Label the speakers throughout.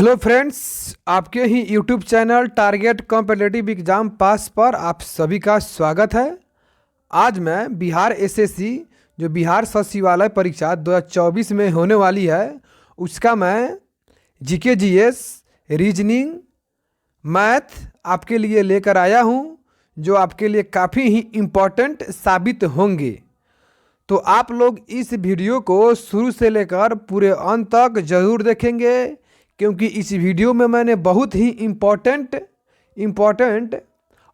Speaker 1: Hello friends, आपके ही YouTube channel target competitive exam pass पर आप सभी का स्वागत है। आज मैं बिहार एसएससी जो बिहार सचिवालय परीक्षा 2024 में होने वाली है उसका मैं जीके जीएस रीजनिंग मैथ आपके लिए लेकर आया हूं, जो आपके लिए काफ़ी ही इम्पोर्टेंट साबित होंगे। तो आप लोग इस वीडियो को शुरू से लेकर पूरे अंत तक ज़रूर देखेंगे, क्योंकि इस वीडियो में मैंने बहुत ही इम्पोर्टेंट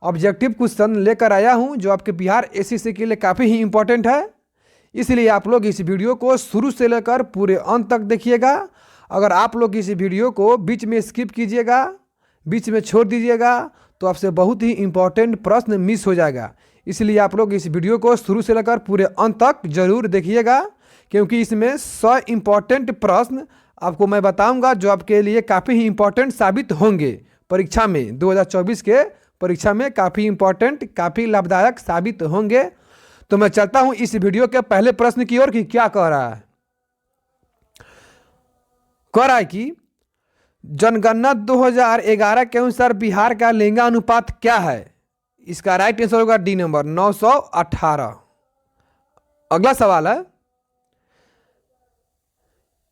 Speaker 1: ऑब्जेक्टिव क्वेश्चन लेकर आया हूं, जो आपके बिहार एसएससी के लिए काफ़ी ही इम्पोर्टेंट है। इसलिए आप लोग इस वीडियो को शुरू से लेकर पूरे अंत तक देखिएगा। अगर आप लोग इस वीडियो को बीच में स्किप कीजिएगा, बीच में छोड़ दीजिएगा, तो आपसे बहुत ही इम्पोर्टेंट प्रश्न मिस हो जाएगा। इसलिए आप लोग इस वीडियो को शुरू से लेकर पूरे अंत तक जरूर देखिएगा, क्योंकि इसमें 100 इम्पोर्टेंट प्रश्न आपको मैं बताऊंगा, जो आपके लिए काफ़ी ही इम्पोर्टेंट साबित होंगे। परीक्षा में 2024 के परीक्षा में काफ़ी इम्पोर्टेंट, काफ़ी लाभदायक साबित होंगे। तो मैं चलता हूं इस वीडियो के पहले प्रश्न की ओर कि क्या कह रहा है। कह रहा है कि जनगणना 2011 के अनुसार बिहार का लिंगानुपात क्या है। इसका राइट आंसर होगा डी नंबर 918। अगला सवाल है,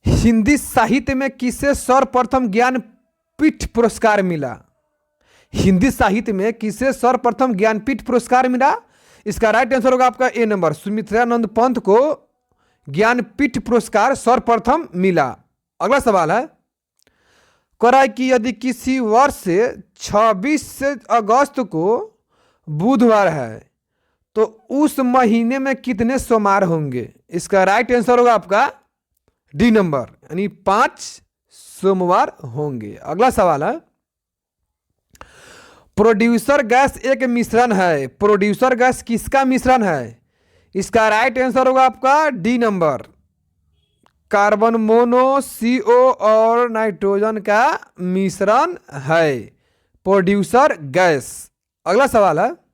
Speaker 1: हिंदी साहित्य में किसे सर्वप्रथम ज्ञानपीठ पुरस्कार मिला। हिंदी साहित्य में किसे सर्वप्रथम ज्ञानपीठ पुरस्कार मिला। इसका राइट आंसर होगा आपका ए नंबर, सुमित्रानंद पंत को ज्ञानपीठ पुरस्कार सर्वप्रथम मिला। अगला सवाल है, कह रहा है कि यदि किसी वर्ष से 26 अगस्त को बुधवार है तो उस महीने में कितने सोमवार होंगे। इसका राइट आंसर होगा आपका डी नंबर, यानी 5 सोमवार होंगे। अगला सवाल है, प्रोड्यूसर गैस एक मिश्रण है। प्रोड्यूसर गैस किसका मिश्रण है। इसका राइट आंसर होगा आपका D number, carbon mono, CO और नाइट्रोजन का मिश्रण है प्रोड्यूसर गैस। अगला सवाल है,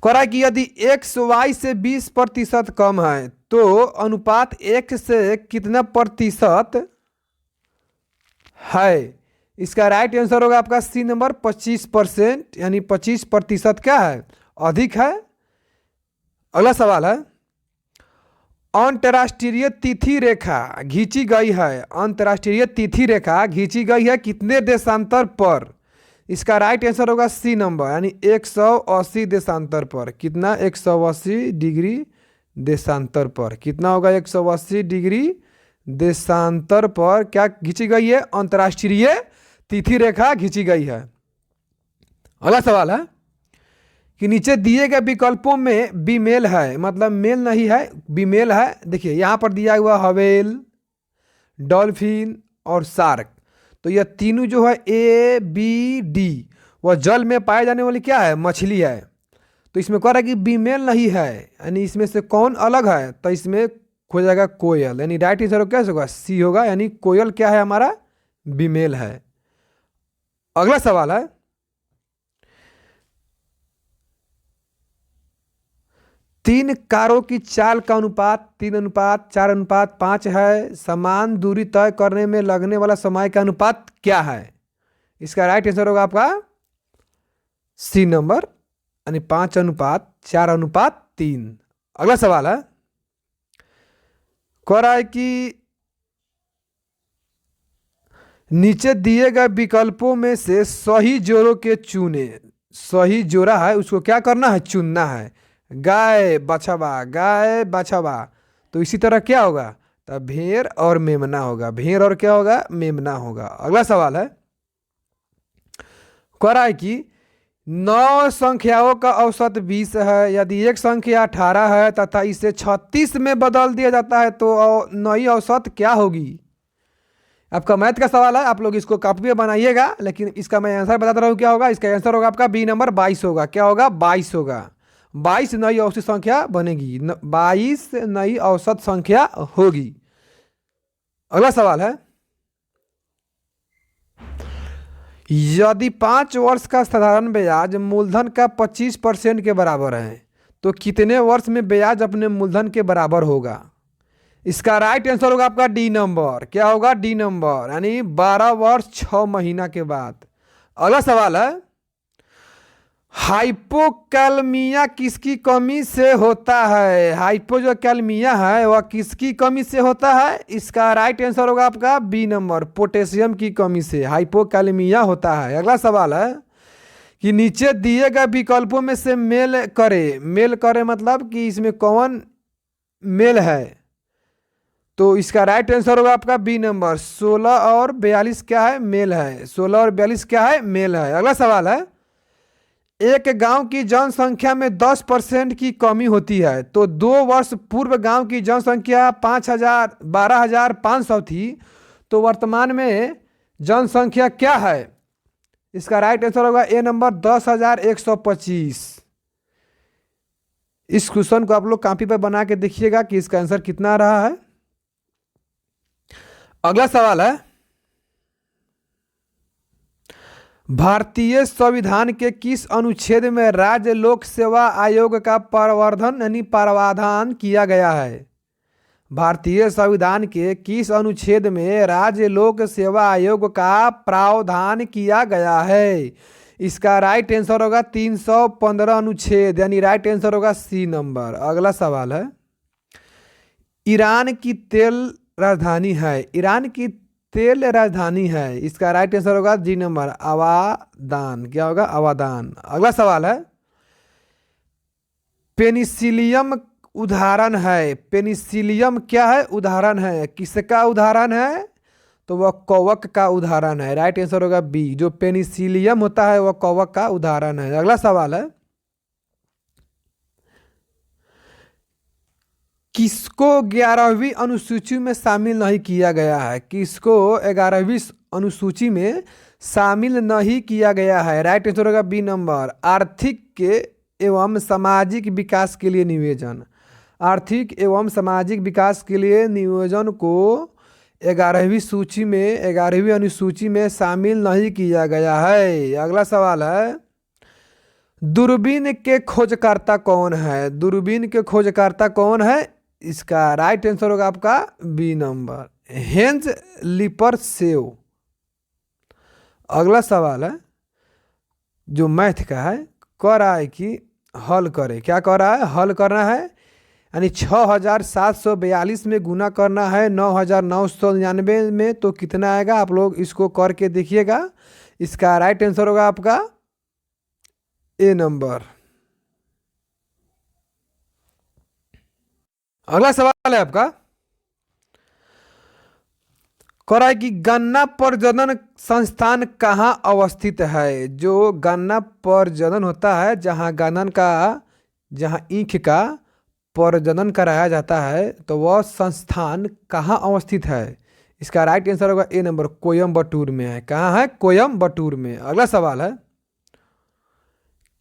Speaker 1: कह रहा है कि यदि x y से 20% कम है तो अनुपात x से कितना प्रतिशत है। इसका राइट आंसर होगा आपका सी नंबर 25%, यानी 25% क्या है, अधिक है। अगला सवाल है, अंतर्राष्ट्रीय तिथि रेखा खींची गई है। अंतर्राष्ट्रीय तिथि रेखा खींची गई है कितने देशांतर पर। इसका राइट आंसर होगा सी नंबर, यानी 180 देशांतर पर। कितना, 180 डिग्री देशांतर पर। कितना होगा, 180 डिग्री देशांतर पर क्या खींची गई है, अंतर्राष्ट्रीय तिथि रेखा खींची गई है। अगला सवाल है कि नीचे दिए गए विकल्पों में बीमेल है, मतलब मेल नहीं है, बीमेल है। देखिए यहाँ पर दिया हुआ हवेल, डॉल्फिन और शार्क। तो यह तीनों जो है ABD वह जल में पाए जाने वाली क्या है, मछली है। तो इसमें कह रहा है कि बीमेल नहीं है, यानी इसमें से कौन अलग है। तो इसमें हो जाएगा कोयल, यानी राइट आंसर कैसे होगा, सी होगा, यानी कोयल क्या है हमारा, बीमेल है। अगला सवाल है, तीन कारों की चाल का अनुपात 3:4:5 है। समान दूरी तय करने में लगने वाला समय का अनुपात क्या है। इसका राइट आंसर होगा आपका सी नंबर, यानी 5:4:3। अगला सवाल है, कह रहा है कि नीचे दिए गए विकल्पों में से सही जोड़ों के चुने। सही जोड़ा है उसको क्या करना है, चुनना है। गाय बछवा, गाय बछवा। तो इसी तरह क्या होगा, तो भेड़ और मेमना होगा। भेड़ और क्या होगा, मेमना होगा। अगला सवाल है, कह रहा है कि 9 संख्याओं का औसत 20 है। यदि एक संख्या 18 है तथा इसे 36 में बदल दिया जाता है तो नई औसत क्या होगी। आपका मैथ का सवाल है, आप लोग इसको कॉपी में बनाइएगा, लेकिन इसका मैं आंसर बताता रहा हूँ क्या होगा। इसका आंसर होगा आपका बी नंबर 22 होगा। क्या होगा, 22 होगा। 22 नई औसत संख्या बनेगी, 22 नई औसत संख्या होगी। अगला सवाल है, यदि 5 वर्ष का साधारण ब्याज मूलधन का 25% के बराबर है तो कितने वर्ष में ब्याज अपने मूलधन के बराबर होगा। इसका राइट आंसर होगा आपका डी नंबर। क्या होगा? डी नंबर, यानी 12 वर्ष 6 महीना के बाद। अगला सवाल है, हाइपोकैलमिया किसकी कमी से होता है? हाइपो जो कैलमिया है वह किसकी कमी से होता है? इसका राइट आंसर होगा आपका बी नंबर, पोटेशियम की कमी से हाइपोकैलमिया होता है। अगला सवाल है कि नीचे दिए गए विकल्पों में से मेल करे। मेल करे मतलब कि इसमें कौन मेल है? तो इसका राइट आंसर होगा आपका बी नंबर, 16 और 42 क्या है? मेल है। 16 और 42 क्या है? मेल है। अगला सवाल है, एक गांव की जनसंख्या में 10% की कमी होती है तो 2 वर्ष पूर्व गांव की जनसंख्या 12,500 थी, तो वर्तमान में जनसंख्या क्या है? इसका राइट आंसर होगा ए नंबर, 10,125। इस क्वेश्चन को आप लोग कॉपी पर बना के देखिएगा कि इसका आंसर कितना आ रहा है। अगला सवाल है, भारतीय संविधान के किस अनुच्छेद में राज्य लोक सेवा आयोग का प्रवर्धन यानी प्रावधान किया गया है? भारतीय संविधान के किस अनुच्छेद में राज्य लोक सेवा आयोग का प्रावधान किया गया है? इसका राइट आंसर होगा 315 अनुच्छेद, यानी राइट आंसर होगा सी नंबर। अगला सवाल है, ईरान की तेल राजधानी है। ईरान की तेल राजधानी है, इसका राइट आंसर होगा जी नंबर, अवादान। क्या होगा? अवादान। अगला सवाल है, पेनिसिलियम उदाहरण है। पेनिसिलियम क्या है? उदाहरण है। किसका उदाहरण है? तो वह कवक का उदाहरण है। राइट आंसर होगा बी, जो पेनिसिलियम होता है वह कवक का उदाहरण है। अगला सवाल है, किसको 11वीं अनुसूची में शामिल नहीं किया गया है? किसको 11वीं अनुसूची में शामिल नहीं किया गया है? राइट आंसर होगा बी नंबर, आर्थिक के एवं सामाजिक विकास के लिए नियोजन। आर्थिक एवं सामाजिक विकास के लिए नियोजन को 11वीं अनुसूची में शामिल नहीं किया गया है। अगला सवाल है, दूरबीन के खोजकर्ता कौन है? दूरबीन के खोजकर्ता कौन है? इसका राइट आंसर होगा आपका बी नंबर, हेंज लिपरसेव। अगला सवाल है जो मैथ का है, कह रहा है कि हल करे। क्या कह रहा है? हल करना है, यानी 6,742 में गुना करना है 9,999 में, तो कितना आएगा? आप लोग इसको करके देखिएगा। इसका राइट आंसर होगा आपका ए नंबर। अगला सवाल है आपका, कह रहा है कि गन्ना प्रजनन संस्थान कहाँ अवस्थित है? जो गन्ना प्रजनन होता है, जहाँ ईख का प्रजनन कराया जाता है, तो वह संस्थान कहाँ अवस्थित है? इसका राइट आंसर होगा ए नंबर, कोयम्बटूर में है। कहाँ है? कोयम्बटूर में। अगला सवाल है,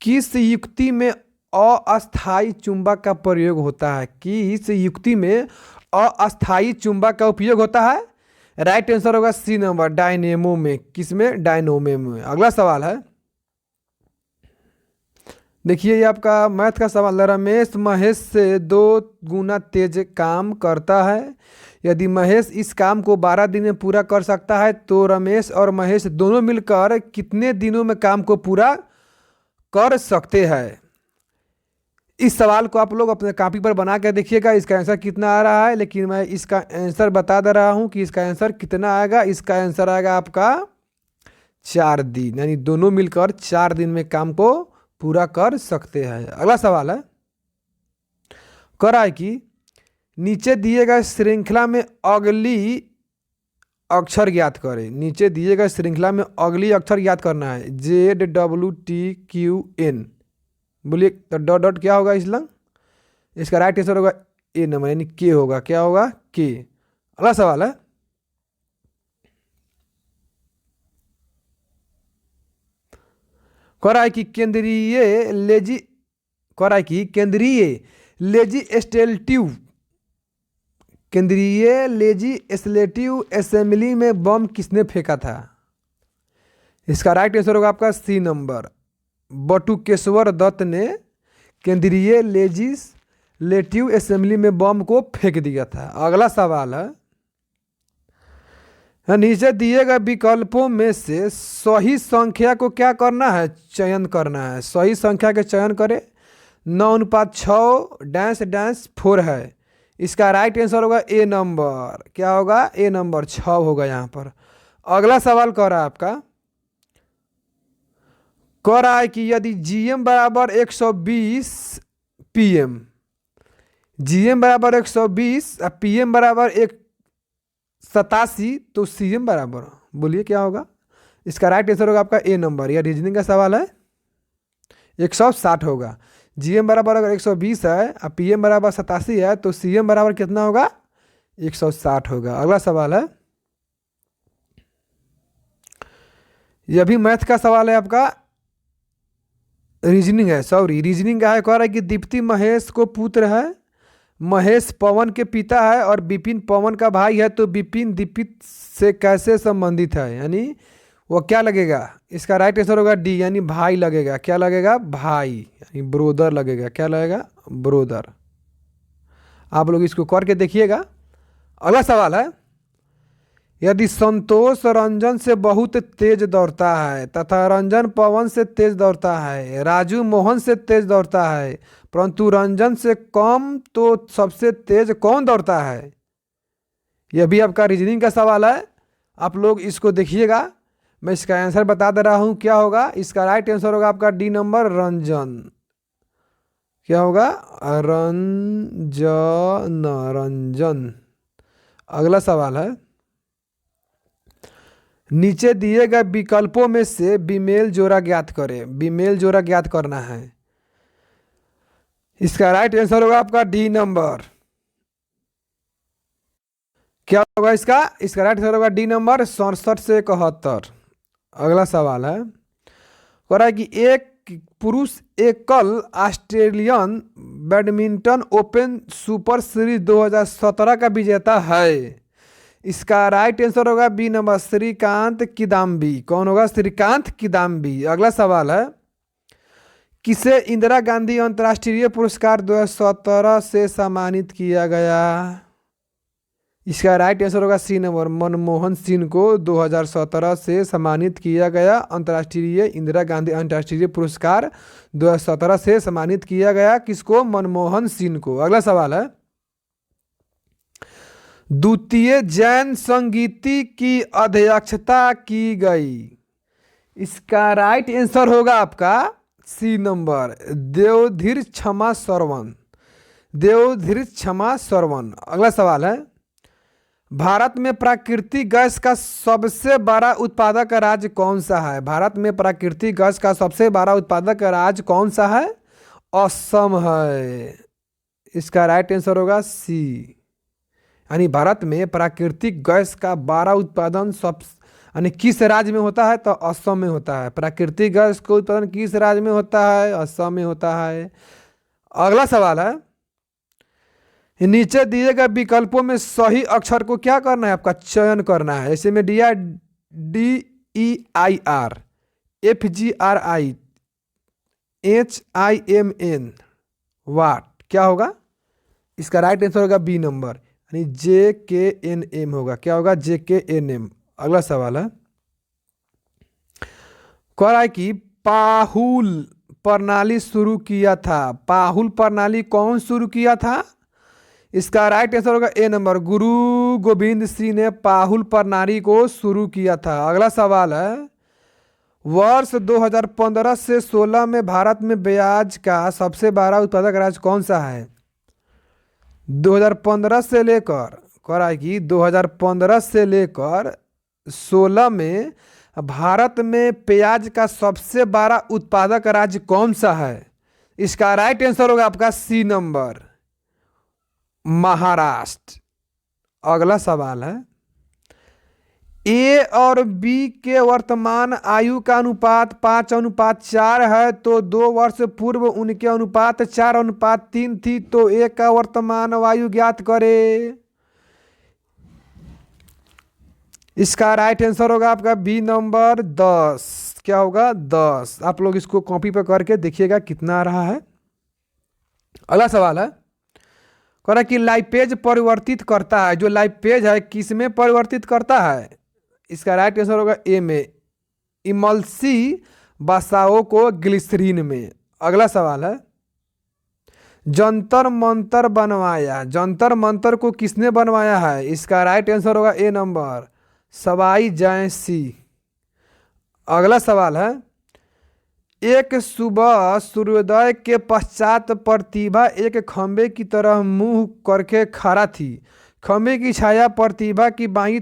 Speaker 1: किस युक्ति में अस्थायी चुंबक का प्रयोग होता है? किस युक्ति में अस्थायी चुंबक का उपयोग होता है? राइट आंसर होगा सी नंबर, डायनेमो में। किसमें? डायनोमे में। अगला सवाल है, देखिए ये आपका मैथ का सवाल है, रमेश महेश से 2 गुना तेज काम करता है। यदि महेश इस काम को 12 दिन में पूरा कर सकता है तो रमेश और महेश दोनों मिलकर कितने दिनों में काम को पूरा कर सकते हैं? इस सवाल को आप लोग अपने कॉपी पर बना कर देखिएगा इसका आंसर कितना आ रहा है, लेकिन मैं इसका आंसर बता दे रहा हूं कि इसका आंसर कितना आएगा। इसका आंसर आएगा आपका 4 दिन, यानी दोनों मिलकर 4 दिन में काम को पूरा कर सकते हैं। अगला सवाल है, कह रहा है कि नीचे दिए गए श्रृंखला में अगली अक्षर ज्ञात करें। नीचे दिए गए श्रृंखला में अगली अक्षर ज्ञात करना है, ZWTQN। बोलिए तो डॉट डॉट क्या होगा इस लंग? इसका राइट आंसर होगा ए नंबर, यानी के होगा। क्या होगा? के। अगला सवाल है, कह रहा है कि केंद्रीय लेजिस्लेटिव असेंबली में बम किसने फेंका था? इसका राइट आंसर होगा आपका सी नंबर, बटुकेश्वर दत्त ने केंद्रीय लेजिस्लेटिव असेंबली में बम को फेंक दिया था। अगला सवाल है, नीचे दिए गए विकल्पों में से सही संख्या को क्या करना है, चयन करना है। सही संख्या के चयन करें। 9:6 -4 है। इसका राइट आंसर होगा ए नंबर। क्या होगा, ए नंबर 6 होगा यहाँ पर। अगला सवाल कह रहा है आपका, कह रहा है कि यदि जीएम बराबर 120 पीएम, जीएम बराबर 120 और पीएम बराबर 187 तो सीएम बराबर, बोलिए क्या होगा। इसका राइट आंसर होगा आपका ए नंबर। यह रीजनिंग का सवाल है, 160 होगा। जीएम बराबर अगर 120 है और पीएम बराबर 87 है तो सीएम बराबर कितना होगा, 160 होगा। अगला सवाल है, यह भी मैथ का सवाल है आपका, रीजनिंग है, सॉरी रीजनिंग का है। कह रहा है कि दीप्ति महेश को पुत्र है, महेश पवन के पिता है और विपिन पवन का भाई है, तो विपिन दीपित से कैसे संबंधित है, यानी वो क्या लगेगा। इसका राइट आंसर होगा डी, यानी भाई लगेगा। क्या लगेगा, भाई, यानी ब्रोदर लगेगा। क्या लगेगा, ब्रोदर। आप लोग इसको करके देखिएगा। अगला सवाल है, यदि संतोष रंजन से बहुत तेज दौड़ता है तथा रंजन पवन से तेज दौड़ता है, राजू मोहन से तेज दौड़ता है, परंतु रंजन से कम, तो सबसे तेज कौन दौड़ता है। यह भी आपका रीजनिंग का सवाल है। आप लोग इसको देखिएगा। मैं इसका आंसर बता दे रहा हूँ क्या होगा। इसका राइट आंसर होगा आपका डी नंबर, रंजन। क्या होगा, रंजन, रंजन। अगला सवाल है, नीचे दिए गए विकल्पों में से बीमेल जोड़ा ज्ञात करें। बीमेल जोड़ा ज्ञात करना है। इसका राइट आंसर होगा आपका डी नंबर। क्या होगा इसका राइट आंसर होगा डी नंबर, 67 से 71। अगला सवाल है, कह रहा है कि एक पुरुष एकल Australian badminton open super series 2017 का विजेता है। इसका राइट आंसर होगा बी नंबर, श्रीकांत किदाम्बी। कौन होगा, श्रीकांत किदाम्बी। अगला सवाल है, किसे इंदिरा गांधी अंतर्राष्ट्रीय पुरस्कार 2017 से सम्मानित किया गया। इसका राइट आंसर होगा सी नंबर, मनमोहन सिंह को 2017 से सम्मानित किया गया। अंतर्राष्ट्रीय इंदिरा गांधी अंतर्राष्ट्रीय पुरस्कार 2017 से सम्मानित किया गया। किसको, मनमोहन सिंह को। अगला सवाल है, द्वितीय जैन संगीति की अध्यक्षता की गई। इसका राइट आंसर होगा आपका सी नंबर, देवधीर क्षमा श्रवण। देवधीर क्षमा श्रवण। अगला सवाल है, भारत में प्राकृतिक गैस का सबसे बड़ा उत्पादक राज्य कौन सा है। भारत में प्राकृतिक गैस का सबसे बड़ा उत्पादक राज्य कौन सा है, असम है। इसका राइट आंसर होगा सी, यानी भारत में प्राकृतिक गैस का बड़ा उत्पादन सब यानी किस राज्य में होता है, तो असम में होता है। प्राकृतिक गैस का उत्पादन किस राज्य में होता है, असम में होता है। अगला सवाल है, नीचे दिए गए विकल्पों में सही अक्षर को क्या करना है, आपका चयन करना है। ऐसे में दिया DEIR, FGRI, HIMN, वाट। क्या होगा, इसका राइट आंसर होगा बी नंबर, यानी JKNM होगा। क्या होगा, JKNM। अगला सवाल है, कह रहा है कि पाहुल प्रणाली शुरू किया था। पाहुल प्रणाली कौन शुरू किया था। इसका राइट आंसर होगा ए नंबर, गुरु गोविंद सिंह ने पाहुल प्रणाली को शुरू किया था। अगला सवाल है, वर्ष 2015 से 16 में भारत में ब्याज का सबसे बड़ा उत्पादक राज्य कौन सा है। 2015 से लेकर, कह रहा है कि 2015 से लेकर 16 में भारत में प्याज का सबसे बड़ा उत्पादक राज्य कौन सा है। इसका राइट आंसर होगा आपका सी नंबर, महाराष्ट्र। अगला सवाल है, ए और बी के वर्तमान आयु का अनुपात 5:4 है, तो 2 वर्ष पूर्व उनके अनुपात 4:3 थी, तो ए का वर्तमान आयु ज्ञात करे। इसका राइट आंसर होगा आपका बी नंबर 10। क्या होगा, 10। आप लोग इसको कॉपी पर करके देखिएगा कितना आ रहा है। अगला सवाल है, कह रहा है कि लाइपेज परिवर्तित करता है, जो लाइपेज है किस में परिवर्तित करता है? इसका राइट आंसर होगा ए में, इमल्सी वसाओं को ग्लिसरीन में। अगला सवाल है, जंतर मंतर बनवाया, जंतर मंतर को किसने बनवाया है? इसका राइट आंसर होगा ए नंबर, सवाई जय सिंह। अगला सवाल है, एक सुबह सूर्योदय के पश्चात प्रतिभा एक खंबे की तरह मुंह करके खड़ा थी। खंबे की छाया प्रतिभा की बाईं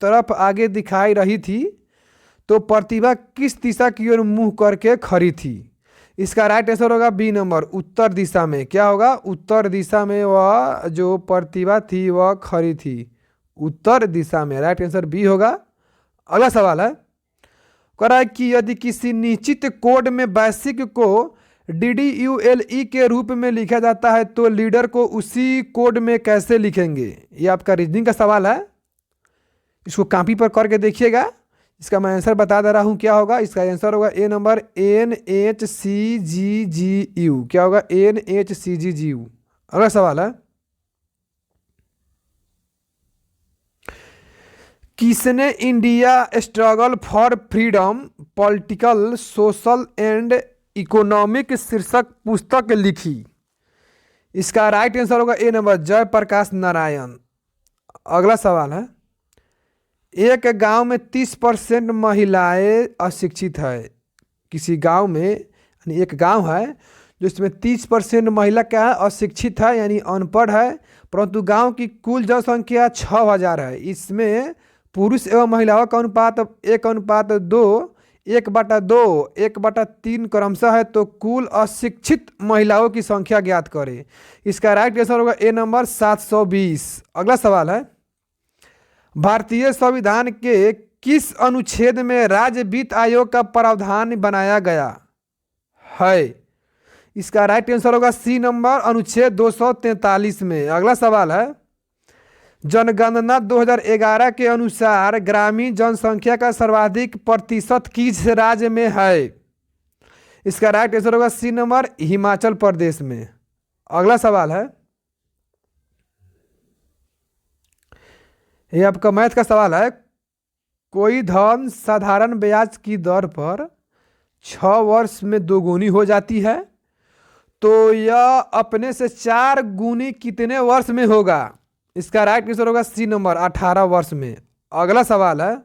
Speaker 1: तरफ आगे दिखाई रही थी, तो प्रतिभा किस दिशा की ओर मुंह करके खड़ी थी? इसका राइट आंसर होगा बी नंबर, उत्तर दिशा में। क्या होगा? उत्तर दिशा में वह जो प्रतिभा थी वह खड़ी थी, उत्तर दिशा में। राइट आंसर बी होगा। अगला सवाल है, कह रहा है कि यदि किसी निश्चित कोड में बेसिक को DDULE के रूप में लिखा जाता है तो लीडर को उसी कोड में कैसे लिखेंगे? ये आपका रीजनिंग का सवाल है, इसको कॉपी पर करके देखिएगा। इसका मैं आंसर बता दे रहा हूँ, क्या होगा? इसका आंसर होगा ए नंबर, NHCGGU। क्या होगा? NHCGGU। अगला सवाल है, किसने India struggle for freedom political social and economic शीर्षक पुस्तक लिखी? इसका राइट आंसर होगा ए नंबर, जयप्रकाश नारायण। अगला सवाल है, एक गांव में 30% महिलाएं अशिक्षित है। किसी गांव में, यानी एक गांव है जिसमें 30% महिला क्या है? अशिक्षित है, यानी अनपढ़ है, परंतु गांव की कुल जनसंख्या 6000 है। इसमें पुरुष एवं महिलाओं का अनुपात 1:2, 1/2, 1/3 क्रमशः है, तो कुल अशिक्षित महिलाओं की संख्या ज्ञात करें। इसका राइट आंसर होगा ए नंबर, 720। अगला सवाल है, भारतीय संविधान के किस अनुच्छेद में राज्य वित्त आयोग का प्रावधान बनाया गया है? इसका राइट आंसर होगा सी नंबर, अनुच्छेद 243 में। अगला सवाल है, जनगणना 2011 के अनुसार ग्रामीण जनसंख्या का सर्वाधिक प्रतिशत किस राज्य में है? इसका राइट आंसर होगा सी नंबर, हिमाचल प्रदेश में। अगला सवाल है, ये आपका मैथ का सवाल है, कोई धन साधारण ब्याज की दर पर 6 वर्ष में दोगुनी हो जाती है, तो यह अपने से 4 गुनी कितने वर्ष में होगा? इसका राइट आंसर होगा सी नंबर, 18 वर्ष में। अगला सवाल है,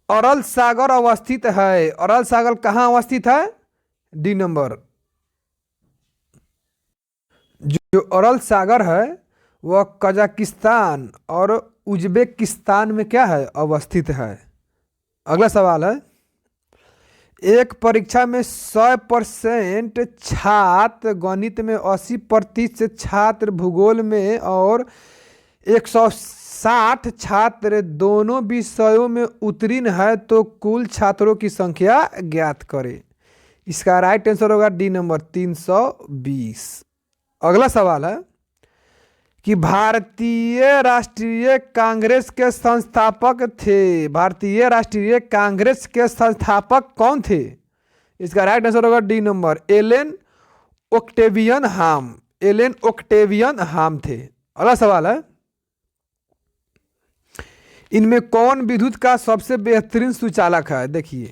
Speaker 1: अरल सागर अवस्थित है, अरल सागर कहाँ अवस्थित है? डी नंबर, जो अरल सागर है वह कजाकिस्तान और उज्बेकिस्तान में क्या है? अवस्थित है। अगला सवाल है, एक परीक्षा में 100% छात्र गणित में, 80% छात्र भूगोल में और 160 छात्र दोनों विषयों में उत्तीर्ण है, तो कुल छात्रों की संख्या ज्ञात करें। इसका राइट आंसर होगा डी नंबर, 320। अगला सवाल है कि भारतीय राष्ट्रीय कांग्रेस के संस्थापक थे, भारतीय राष्ट्रीय कांग्रेस के संस्थापक कौन थे? इसका राइट आंसर होगा डी नंबर, एलन ओक्टेवियन हाम, एलन ओक्टेवियन हाम थे। अगला सवाल है, इनमें कौन विद्युत का सबसे बेहतरीन सुचालक है? देखिए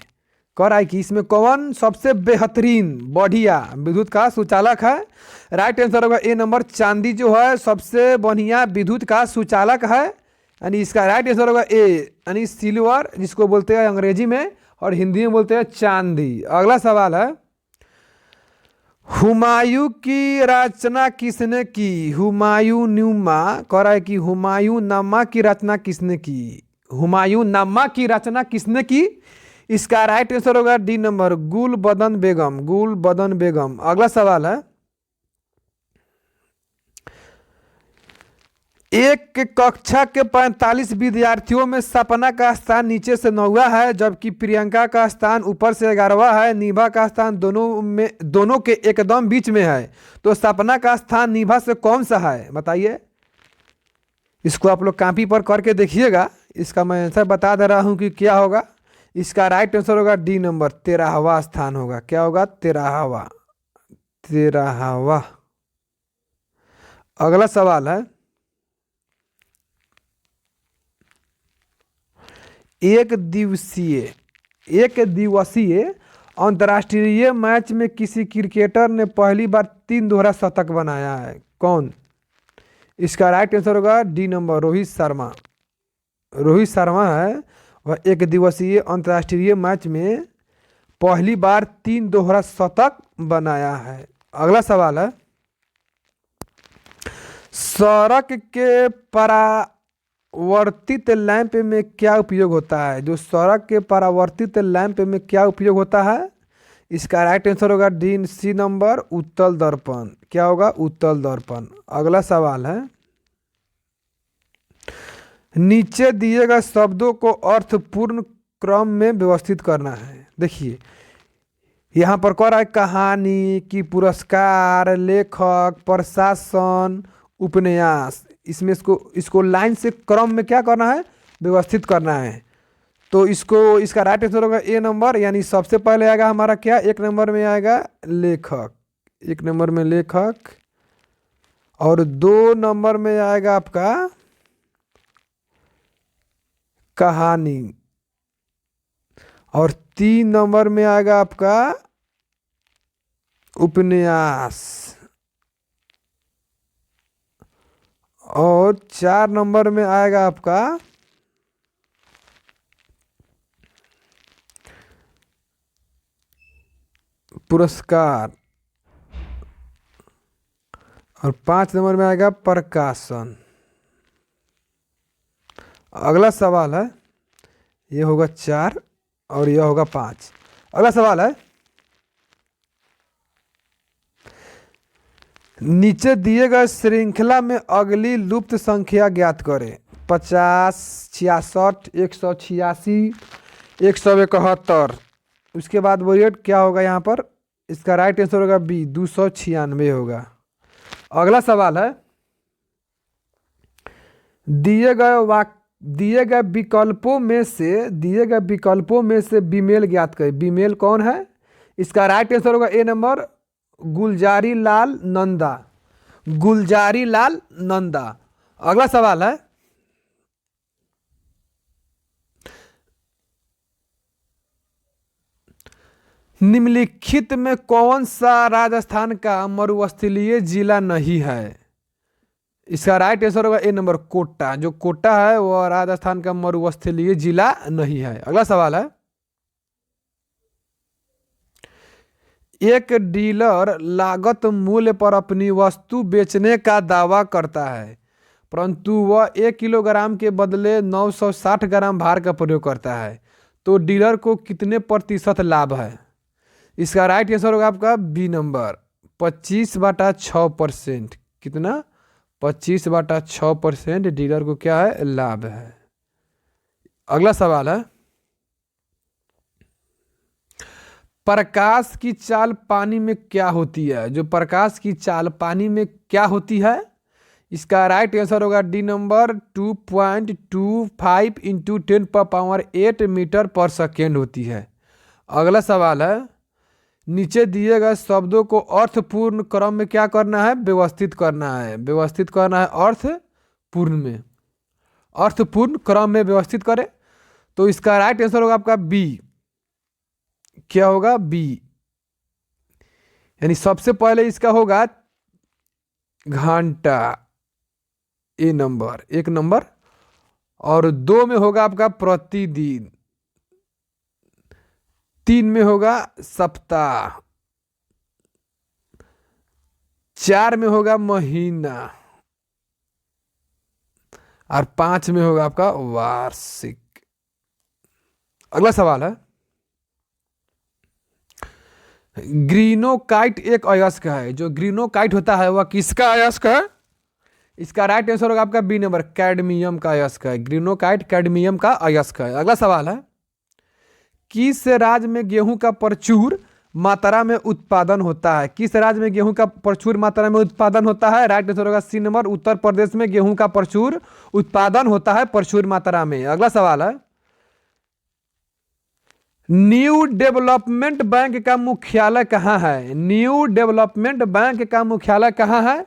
Speaker 1: कह रहा है कि इसमें कौन सबसे बेहतरीन बढ़िया विद्युत का सुचालक है? राइट आंसर होगा ए नंबर, चांदी जो है सबसे बढ़िया विद्युत का सुचालक है, यानी इसका राइट आंसर होगा ए, यानी सिल्वर जिसको बोलते हैं अंग्रेजी में और हिंदी में बोलते हैं चांदी। अगला सवाल है, हुमायूं की रचना किसने की? हुमायूं नुमा, कह रहा है कि हुमायूं नामा की रचना किसने की? हुमायूं नामा की रचना किसने की? इसका राइट आंसर होगा डी नंबर, गुलबदन बेगम, गुलबदन बेगम। अगला सवाल है, एक कक्षा के 45 विद्यार्थियों में सपना का स्थान नीचे से 9वां है, जबकि प्रियंका का स्थान ऊपर से 11वां है, निभा का स्थान दोनों के एकदम बीच में है, तो सपना का स्थान निभा से कौन सा है? बताइए। इसको आप लोग कॉपी पर करके देखिएगा। इसका मैं आंसर बता दे रहा हूँ कि क्या होगा। इसका राइट आंसर होगा डी नंबर, 13वां स्थान होगा। क्या होगा? 13वां। अगला सवाल है, एक दिवसीय अंतर्राष्ट्रीय मैच में किसी क्रिकेटर ने पहली बार 3 दोहरा शतक बनाया है, कौन? इसका राइट आंसर होगा डी नंबर, रोहित शर्मा। रोहित शर्मा है वह एक दिवसीय अंतर्राष्ट्रीय मैच में पहली बार 3 दोहरा शतक बनाया है। अगला सवाल है, सड़क के परावर्तित लैंप में क्या उपयोग होता है? जो सड़क के परावर्तित लैंप में क्या उपयोग होता है? इसका राइट आंसर होगा डी सी नंबर, उत्तल दर्पण। क्या होगा? उत्तल दर्पण। अगला सवाल है, नीचे दिए गए शब्दों को अर्थपूर्ण क्रम में व्यवस्थित करना है। देखिए यहाँ पर कह रहा है कहानी की, पुरस्कार, लेखक, प्रशासन, उपन्यास। इसमें इसको लाइन से क्रम में क्या करना है? व्यवस्थित करना है। तो इसका राइट आंसर होगा ए नंबर, यानी सबसे पहले आएगा हमारा क्या? 1 नंबर में आएगा लेखक, 1 नंबर में लेखक, और 2 नंबर में आएगा आपका कहानी, और 3 नंबर में आएगा आपका उपन्यास, और 4 नंबर में आएगा आपका पुरस्कार, और 5 नंबर में आएगा प्रकाशन। अगला सवाल है, ये होगा 4 और यह होगा 5। अगला सवाल है, नीचे दिए गए श्रृंखला में अगली लुप्त संख्या ज्ञात करें। 50, 66, 186, 171। उसके बाद बोलिए क्या होगा यहाँ पर? इसका राइट आंसर होगा बी, 296 होगा। अगला सवाल है, दिए गए विकल्पों में से बीमेल ज्ञात करें। बीमेल कौन है? इसका राइट आंसर होगा ए नंबर, गुलजारी लाल नंदा। गुलजारी लाल नंदा। अगला सवाल है, निम्नलिखित में कौन सा राजस्थान का मरुस्थलीय जिला नहीं है? इसका राइट आंसर होगा ए नंबर, कोटा। जो कोटा है वह राजस्थान का मरुस्थलीय जिला नहीं है। अगला सवाल है, एक डीलर लागत मूल्य पर अपनी वस्तु बेचने का दावा करता है, परंतु वह 1 किलोग्राम के बदले 960 ग्राम भार का प्रयोग करता है, तो डीलर को कितने प्रतिशत लाभ है? इसका राइट आंसर होगा आपका बी नंबर, 25/6%। कितना? 25/6% डीलर को क्या है? लाभ है। अगला सवाल है, प्रकाश की चाल पानी में क्या होती है? जो प्रकाश की चाल पानी में क्या होती है? इसका राइट आंसर होगा डी नंबर, 2.25 × 10⁸ मीटर पर सेकेंड होती है। अगला सवाल है, नीचे दिए गए शब्दों को अर्थपूर्ण क्रम में क्या करना है? व्यवस्थित करना है। व्यवस्थित करना है अर्थपूर्ण में, अर्थपूर्ण क्रम में व्यवस्थित करें। तो इसका राइट आंसर होगा आपका बी। क्या होगा? बी, यानी सबसे पहले इसका होगा घंटा, ए नंबर, 1 नंबर, और 2 में होगा आपका प्रतिदिन, 3 में होगा सप्ताह, 4 में होगा महीना, और 5 में होगा आपका वार्षिक। अगला सवाल है, ग्रीनोकाइट एक अयस्क है। जो ग्रीनोकाइट होता है वह किसका अयस्क है? इसका राइट आंसर होगा आपका बी नंबर, कैडमियम का अयस्क है। ग्रीनोकाइट कैडमियम का अयस्क है। अगला सवाल है, किस राज्य में गेहूं का प्रचुर मात्रा में उत्पादन होता है? किस राज्य में गेहूं का प्रचुर मात्रा में उत्पादन होता है? राइट आंसर होगा सी नंबर, उत्तर प्रदेश में गेहूं का प्रचुर उत्पादन होता है, प्रचुर मात्रा में। अगला सवाल है, न्यू डेवलपमेंट बैंक का मुख्यालय कहाँ है? न्यू डेवलपमेंट बैंक का मुख्यालय कहाँ है?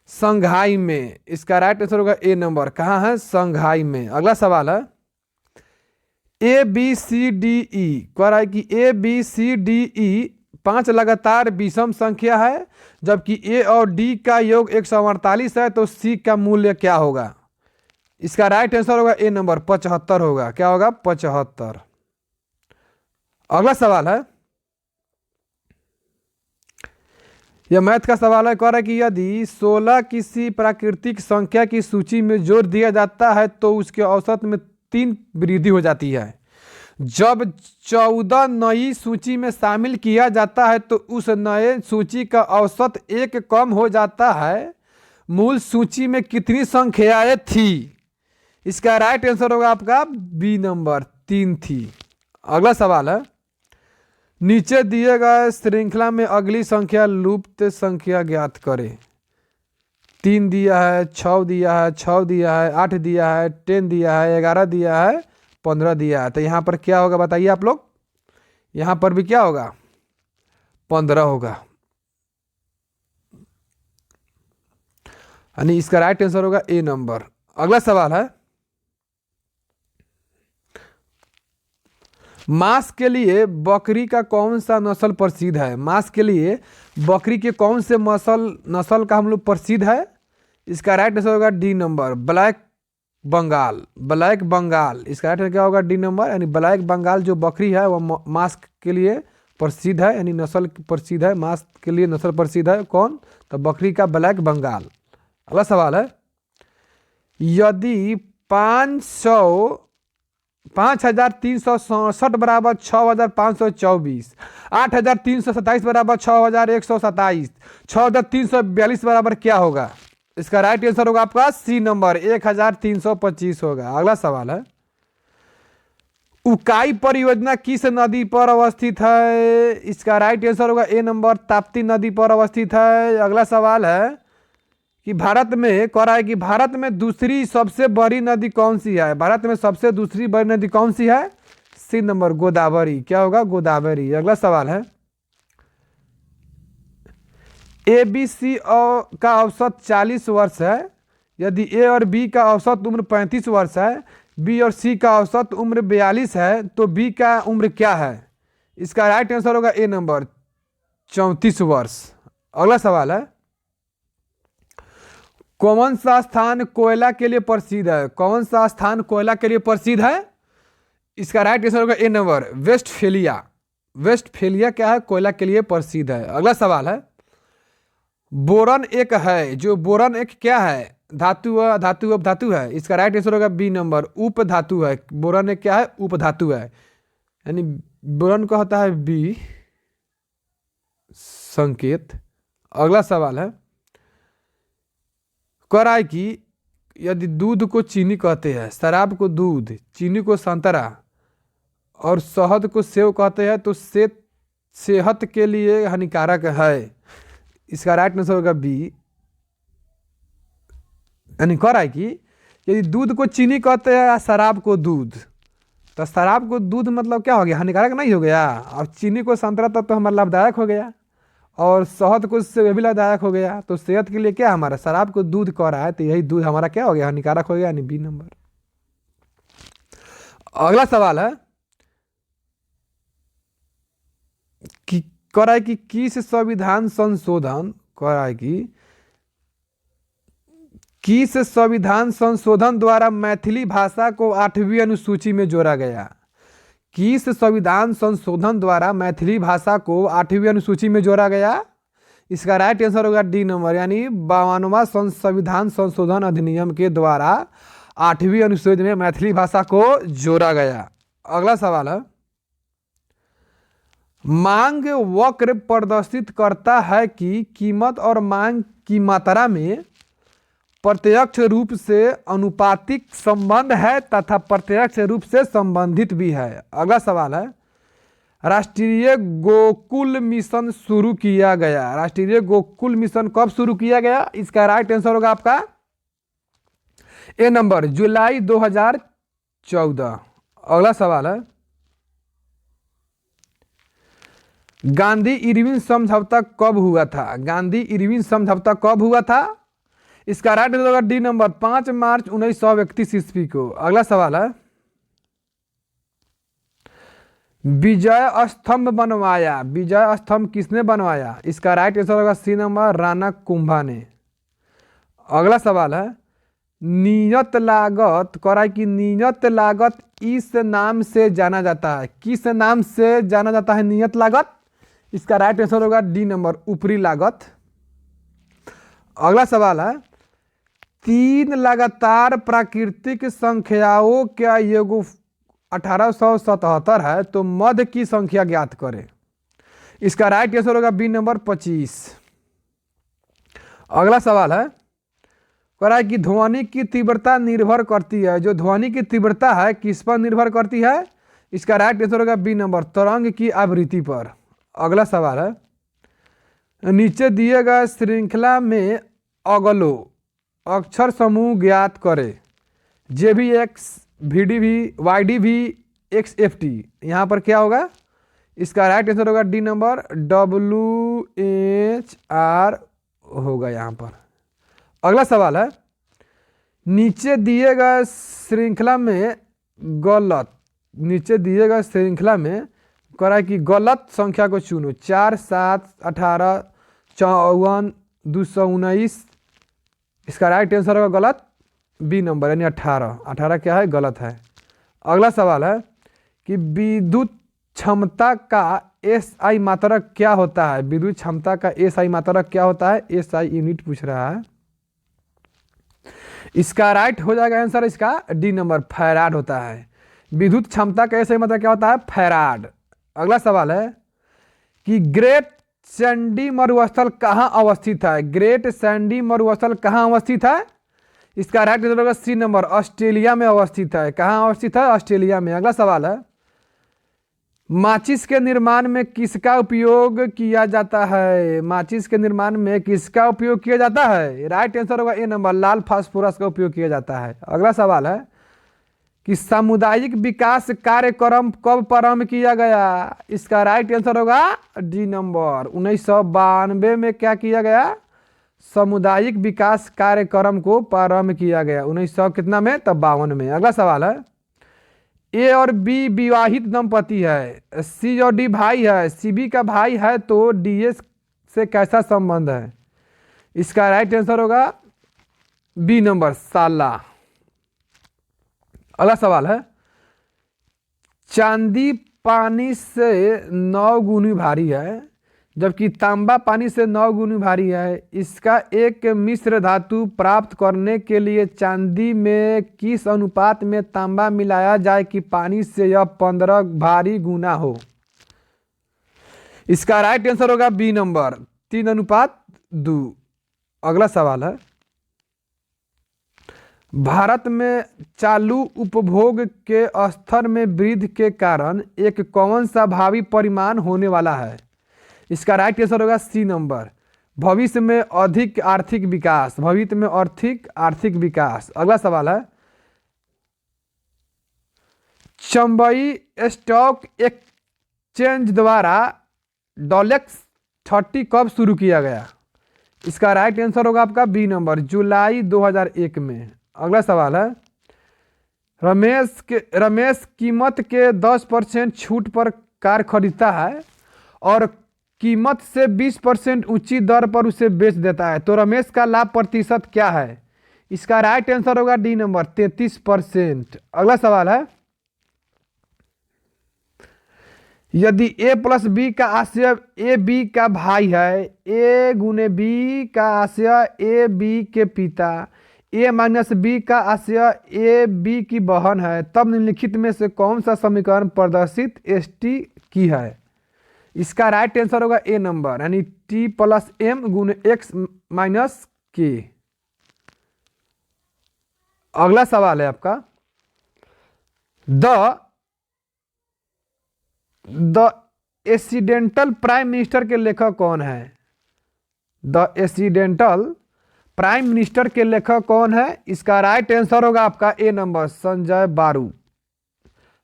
Speaker 1: संघाई में। इसका राइट आंसर होगा ए नंबर। कहाँ है? संघाई में। अगला सवाल है A B C D E. कह रहा है कि A B C D E 5 लगातार विषम संख्या है, जबकि ए और डी का योग 148 है, तो सी का मूल्य क्या होगा? इसका राइट आंसर होगा ए नंबर 75 होगा। क्या होगा? 75। अगला सवाल है, यह मैथ का सवाल है। कह रहा है कि यदि 16 किसी प्राकृतिक संख्या की सूची में जोड़ दिया जाता है तो उसके औसत में 3 वृद्धि हो जाती है। जब 14 नई सूची में शामिल किया जाता है तो उस नए सूची का औसत 1 कम हो जाता है। मूल सूची में कितनी संख्याएं थी? इसका राइट आंसर होगा आपका बी नंबर 3 थी। अगला सवाल है, नीचे दिए गए श्रृंखला में अगली संख्या लुप्त संख्या ज्ञात करें। 3 दिया है, 6 दिया है, 6 दिया है, 8 दिया है, 10 दिया है, 11 दिया है, 15 दिया है। तो यहाँ पर क्या होगा बताइए आप लोग? यहाँ पर भी क्या होगा? 15 होगा। यानी इसका राइट आंसर होगा ए नंबर। अगला सवाल है, मांस के लिए बकरी का कौन सा नस्ल प्रसिद्ध है? मांस के लिए बकरी के कौन से नस्ल का हम लोग प्रसिद्ध है? इसका राइट आंसर होगा D number, black Bengal. Black Bengal. इसका राइट आंसर क्या होगा? D number. यानी ब्लैक बंगाल जो बकरी है वह मांस के लिए प्रसिद्ध है, यानी नस्ल प्रसिद्ध है, मांस के लिए नस्ल प्रसिद्ध है। कौन? तो बकरी का ब्लैक बंगाल। अगला सवाल है, यदि 5367 बराबर 6524, 8327 बराबर 6127, 6342 बराबर क्या होगा? इसका राइट आंसर होगा आपका सी नंबर 1325 होगा। अगला सवाल है, उकाई परियोजना किस नदी पर अवस्थित है? इसका राइट आंसर होगा ए नंबर, ताप्ती नदी पर अवस्थित है। अगला सवाल है कि भारत में, कह रहा है कि भारत में दूसरी सबसे बड़ी नदी कौन सी है? भारत में सबसे दूसरी बड़ी नदी कौन सी है? C number, Godavari. क्या होगा? गोदावरी। अगला सवाल है, ए बी सी का औसत 40 वर्ष है। यदि ए और बी का औसत उम्र 35 वर्ष है, बी और सी का औसत उम्र 42 है, तो बी का उम्र क्या है? इसका राइट आंसर होगा ए नंबर 34 वर्ष। अगला सवाल है, कौन सा स्थान कोयला के लिए प्रसिद्ध है? कौन सा स्थान कोयला के लिए प्रसिद्ध है? इसका राइट आंसर होगा ए नंबर, वेस्टफेलिया। वेस्टफेलिया क्या है? कोयला के लिए प्रसिद्ध है। अगला सवाल है, बोरन एक है, जो बोरन एक क्या है? धातु है। इसका राइट आंसर होगा बी नंबर, उप धातु है। बोरन एक क्या है? उप धातु है। यानी बोरन का होता है बी संकेत। अगला सवाल है, कह रहा है कि यदि दूध को चीनी कहते हैं, शराब को दूध, चीनी को संतरा और शहद को सेव कहते हैं, तो सेहत के लिए हानिकारक है। इसका राइट आंसर होगा बी। यानी कह रहा है कि यदि दूध को चीनी कहते हैं, शराब को दूध, तो शराब को दूध मतलब क्या हो गया? हानिकारक नहीं हो गया। और चीनी को संतरा तब तो हमारा लाभदायक हो गया, और शहद को सेव भी लाभदायक हो गया। तो सेहत के लिए क्या हमारा? शराब को दूध कह रहा है, तो यही दूध हमारा क्या हो गया? हानिकारक हो गया, यानी बी नंबर। अगला सवाल है कि कह रहा है कि किस संविधान संशोधन, कह रहा है कि किस संविधान संशोधन द्वारा मैथिली भाषा को 8वीं अनुसूची में जोड़ा गया? किस संविधान संशोधन द्वारा मैथिली भाषा को 8वीं अनुसूची में जोड़ा गया? इसका राइट आंसर होगा डी नंबर, यानी 52वां संविधान संशोधन अधिनियम के द्वारा 8वीं अनुसूची में मैथिली भाषा को जोड़ा गया। अगला सवाल है, मांग वक्र प्रदर्शित करता है कि कीमत और मांग की मात्रा में प्रत्यक्ष रूप से अनुपातिक संबंध है तथा प्रत्यक्ष रूप से संबंधित भी है। अगला सवाल है, राष्ट्रीय गोकुल मिशन शुरू किया गया। राष्ट्रीय गोकुल मिशन कब शुरू किया गया? इसका राइट आंसर होगा आपका ए नंबर, जुलाई 2014। अगला सवाल है, गांधी इरविन समझौता कब हुआ था? गांधी इरविन समझौता कब हुआ था? इसका राइट आंसर होगा डी नंबर 5 मार्च 1931 ईस्वी को। अगला सवाल है, विजय स्तंभ बनवाया, विजय स्तंभ किसने बनवाया? इसका राइट आंसर होगा सी नंबर राणा कुंभा ने। अगला सवाल है, नियत लागत करा कि नियत लागत इस नाम से जाना जाता है, किस नाम से जाना जाता है नियत लागत? इसका राइट आंसर होगा डी नंबर ऊपरी लागत। अगला सवाल है, 3 लगातार प्राकृतिक संख्याओं का योग 1877 है, तो मध्य की संख्या ज्ञात करें। इसका राइट आंसर होगा बी नंबर 25। अगला सवाल है, कह रहा है कि ध्वनि की तीव्रता निर्भर करती है, जो ध्वनि की तीव्रता है किस पर निर्भर करती है? इसका राइट आंसर होगा बी नंबर तरंग की आवृत्ति पर। अगला सवाल है, नीचे दिए गए श्रृंखला में अगलो अक्षर समूह ज्ञात करें। JVX VDV YDV XFT, यहाँ पर क्या होगा? इसका राइट आंसर होगा डी नंबर WHR होगा यहाँ पर। अगला सवाल है, नीचे दिए गए श्रृंखला में गलत, नीचे दिए गए श्रृंखला में कह रहा है कि गलत संख्या को चुनो। 4 7 18 54 219। इसका राइट आंसर होगा गलत बी नंबर यानी 18। 18 क्या है? गलत है। अगला सवाल है कि विद्युत क्षमता का SI मात्रक क्या होता है? विद्युत क्षमता का SI मात्रक क्या होता है? SI यूनिट पूछ रहा है। इसका राइट हो जाएगा आंसर इसका डी नंबर फैराड होता है। विद्युत क्षमता का SI मात्रक क्या होता है? फैराड। अगला सवाल है कि ग्रेट सैंडी मरुस्थल कहाँ अवस्थित है? ग्रेट सैंडी मरुस्थल कहाँ अवस्थित है? इसका राइट आंसर होगा सी नंबर ऑस्ट्रेलिया में अवस्थित है। कहाँ अवस्थित है? ऑस्ट्रेलिया में। अगला सवाल है, माचिस के निर्माण में किसका उपयोग किया जाता है? माचिस के निर्माण में किसका उपयोग किया जाता है? राइट आंसर होगा ए नंबर लाल फास्फोरस का उपयोग किया जाता है। अगला सवाल है कि सामुदायिक विकास कार्यक्रम कब प्रारंभ किया गया? इसका राइट आंसर होगा डी नंबर 1992 में क्या किया गया? सामुदायिक विकास कार्यक्रम को प्रारंभ किया गया 1900 कितना में? तब 52 में। अगला सवाल है, ए और बी विवाहित दंपति है, सी और डी भाई है, CB का भाई है, तो DS से कैसा संबंध है? इसका राइट आंसर होगा बी नंबर साला। अगला सवाल है, चांदी पानी से 9 गुनी भारी है, जबकि तांबा पानी से 9 गुनी भारी है। इसका एक मिश्र धातु प्राप्त करने के लिए चांदी में किस अनुपात में तांबा मिलाया जाए कि पानी से यह 15 भारी गुना हो? इसका राइट आंसर होगा बी नंबर 3:2। अगला सवाल है, भारत में चालू उपभोग के स्तर में वृद्धि के कारण एक कौन सा भावी परिमाण होने वाला है? इसका राइट आंसर होगा सी नंबर भविष्य में अधिक आर्थिक विकास, भविष्य में आर्थिक विकास। अगला सवाल है, चंबई स्टॉक एक्सचेंज द्वारा डॉलेक्स 30 कब शुरू किया गया? इसका राइट आंसर होगा आपका बी नंबर जुलाई 2001 में। अगला सवाल है, रमेश कीमत के 10% छूट पर कार खरीदता है और कीमत से 20% ऊंची दर पर उसे बेच देता है, तो रमेश का लाभ प्रतिशत क्या है? इसका राइट आंसर होगा डी नंबर 33%। अगला सवाल है, यदि A + B का आशय AB का भाई है, A × B का आशय AB के पिता, A - B का आशय AB की बहन है, तब निम्नलिखित में से कौन सा समीकरण प्रदर्शित ST की है? इसका राइट आंसर होगा ए नंबर यानी T + M × X - K। अगला सवाल है आपका, द एक्सीडेंटल प्राइम मिनिस्टर के लेखक कौन है? द एक्सीडेंटल प्राइम मिनिस्टर के लेखक कौन है? इसका राइट आंसर होगा आपका ए नंबर संजय बारू।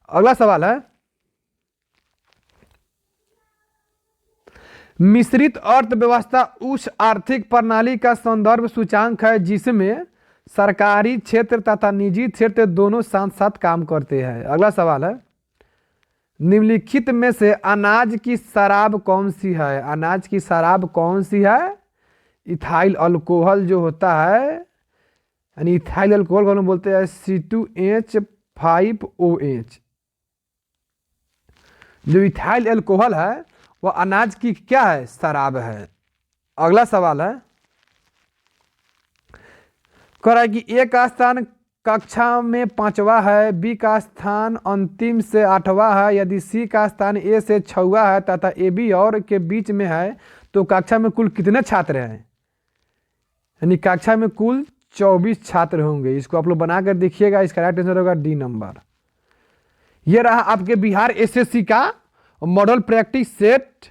Speaker 1: अगला सवाल है, मिश्रित अर्थव्यवस्था उस आर्थिक प्रणाली का संदर्भ सूचांक है जिसमें सरकारी क्षेत्र तथा निजी क्षेत्र दोनों साथ साथ काम करते हैं। अगला सवाल है, निम्नलिखित में से अनाज की शराब कौन सी है? अनाज की शराब कौन सी है? इथाइल अल्कोहल जो होता है, यानी इथाइल अल्कोहल को हम बोलते हैं C2H5OH। जो इथाइल अल्कोहल है वह अनाज की क्या है? शराब है। अगला सवाल है, कह रहा है कि ए का स्थान कक्षा में 5वां है, बी का स्थान अंतिम से 8वां है, यदि सी का स्थान ए से 6वां है तथा ए बी और के बीच में है तो कक्षा में कुल कितने छात्र हैं? यानी कक्षा में कुल 24 छात्र होंगे। इसको आप लोग बनाकर देखिएगा, इसका राइट आंसर होगा डी नंबर। ये रहा आपके बिहार एसएससी का मॉडल प्रैक्टिस सेट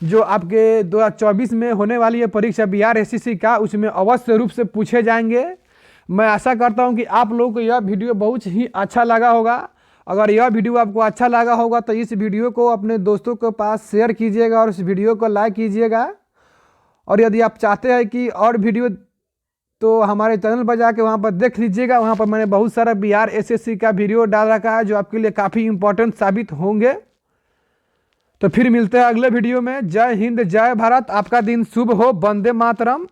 Speaker 1: जो आपके 2024 में होने वाली है परीक्षा बिहार एसएससी का, उसमें अवश्य रूप से पूछे जाएंगे। मैं आशा करता हूं कि आप लोगों को यह वीडियो बहुत ही अच्छा लगा होगा। अगर यह वीडियो आपको अच्छा लगा होगा तो इस वीडियो को अपने दोस्तों के पास शेयर कीजिएगा और इस वीडियो को लाइक कीजिएगा। और यदि आप चाहते हैं कि और वीडियो तो हमारे चैनल पर जाके वहाँ पर देख लीजिएगा। वहाँ पर मैंने बहुत सारा बिहार एसएससी का वीडियो डाल रखा है जो आपके लिए काफ़ी इंपॉर्टेंट साबित होंगे। तो फिर मिलते हैं अगले वीडियो में। जय हिंद, जय भारत, आपका दिन शुभ हो। वंदे मातरम।